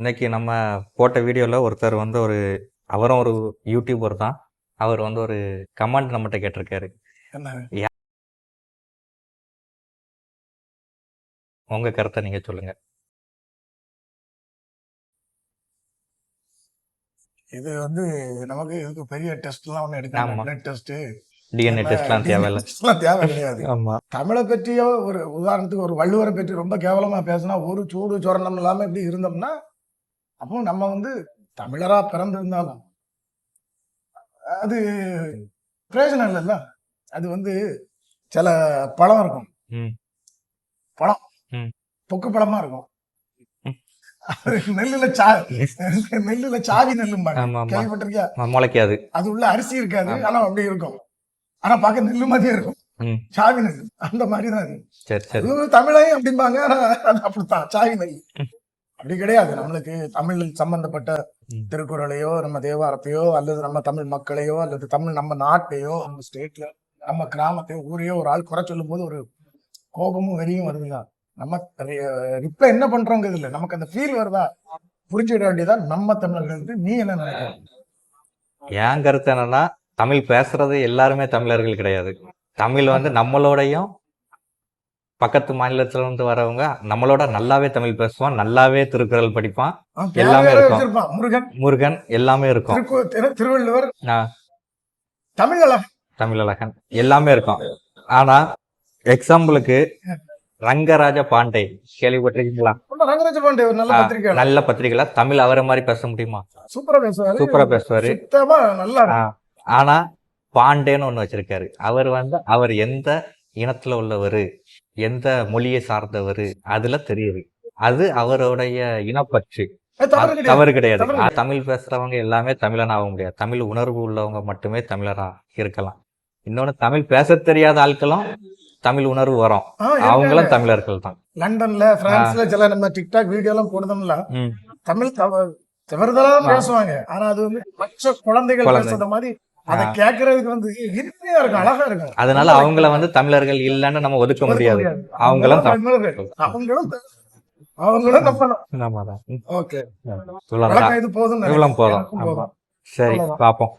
இன்னைக்கு நம்ம போட்ட வீடியோவில் ஒருத்தர் வந்து அவரும் ஒரு யூடியூபர் தான். அவர் வந்து ஒரு கமெண்ட் நம்மகிட்ட கேட்டிருக்காரு. என்ன உங்க கருத்தை நீங்க சொல்லுங்க. இது வந்து நமக்கு இதுக்கு பெரிய டெஸ்ட்லாம் ஒன்றும் எடுக்காம ஆமா. பிளட் டெஸ்ட் டிஎன்ஏ டெஸ்ட்லாம் தேவையில்லை. தேவை கிடையாது. ஆமா. தமிழை பற்றியோ ஒரு உதாரணத்துக்கு ஒரு வள்ளுவரை பற்றி ரொம்ப கேவலமா பேசினா ஒரு சூடு சொரணம் இல்லாம இப்படி இருந்தோம்னா அப்போ நம்ம வந்து தமிழரா பிறந்திருந்தாலும் அது பிரயோஜனம் இல்லைல்ல. அது வந்து சில பழம் இருக்கும், ம். பழம் ம். தொக்கு பழமா இருக்கும். ம். அது நெல்லுல சாவி நெல்லும்பாங்க, ஆமா, ஆமா. கேள்விப்பட்டிருக்கியா? முளைக்காது. அது உள்ள அரிசி இருக்காது, ஆனா அப்படி இருக்கும். ஆனா பார்க்க நெல்லு மாதிரியே இருக்கும், ம். சாவி நெல். அந்த மாதிரி தான் அது. சரி சரி. அது தமிழையும் அப்படிம்பாங்க, ஆனா அது அப்படித்தான் சாவி நெல். அப்படி கிடையாது. நம்மளுக்கு தமிழ் சம்பந்தப்பட்ட ம். திருக்குறளையோ நம்ம தேவாரத்தையோ அல்லது நம்ம தமிழ் மக்களையோ அல்லது தமிழ் நம்ம நாட்டையோ நம்ம ஸ்டேட்ல நம்ம கிராமத்தையோ ஊரையோ ஒரு ஆள் குறை சொல்லும் போது ஒரு கோபமும் வெறியும் வருதுதான். நம்ம ரிப்ளை என்ன பண்றோங்கிறது இல்லை, நமக்கு அந்த ஃபீல் வருதா புரிஞ்சுக்கிட வேண்டியதான் நம்ம தமிழர்கள். நீ என்ன நினைக்கிற? என் கருத்து என்னன்னா, தமிழ் பேசுறது எல்லாருமே தமிழர்கள் கிடையாது. தமிழ் வந்து நம்மளோடையும் பக்கத்து மாநிலத்துல இருந்து வரவங்க நம்மளோட நல்லாவே தமிழ் பேசுவான், நல்லாவே திருக்குறள் படிப்பான், எல்லாமே இருக்கும். முருகன் எல்லாமே இருக்கும். திருவள்ளுவர், தமிழழகன் எல்லாமே இருக்கும். ஆனா எக்ஸாம்பிளுக்கு ரங்கராஜ பாண்டே கேள்விப்பட்டிருக்கீங்களா? ரங்கராஜ பாண்டே ஒரு நல்ல பத்திரிகை, நல்ல பத்திரிகைல தமிழ் அவரை மாதிரி பேச முடியுமா? சூப்பரா பேசுவாரு. ஆனா பாண்டேன்னு ஒண்ணு வச்சிருக்காரு. அவர் எந்த இனத்துல உள்ளவரு, எந்த மொழியை சார்ந்தவரு அதுல தெரியுது. அது அவருடைய இனப்பற்று, தவறு கிடையாது. தமிழ் பேசுறவங்க எல்லாமே தமிழன் ஆக முடியாது. தமிழ் உணர்வு உள்ளவங்க மட்டுமே தமிழரா இருக்கலாம். இன்னொன்னு, தமிழ் பேச தெரியாத ஆட்களும் தமிழ் உணர்வு வரும், அவங்களும் தமிழர்கள் தான். லண்டன்ல பிரான்ஸ்ல சில நம்ம டிக்டாக் வீடியோ எல்லாம் போடுறோம்ல, தமிழ் தவறுதலா பேசுவாங்க. ஆனா அது வந்து பச்சை குழந்தைகள் பேசுற மாதிரி அதை கேட்கறதுக்கு வந்து இனிமையா இருக்கும், அழகா இருக்கும். அதனால அவங்கள வந்து தமிழர்கள் இல்லைன்னு நம்ம ஒதுக்க முடியாது. அவங்களும் ஓகே, போதும். சரி, பாப்போம்.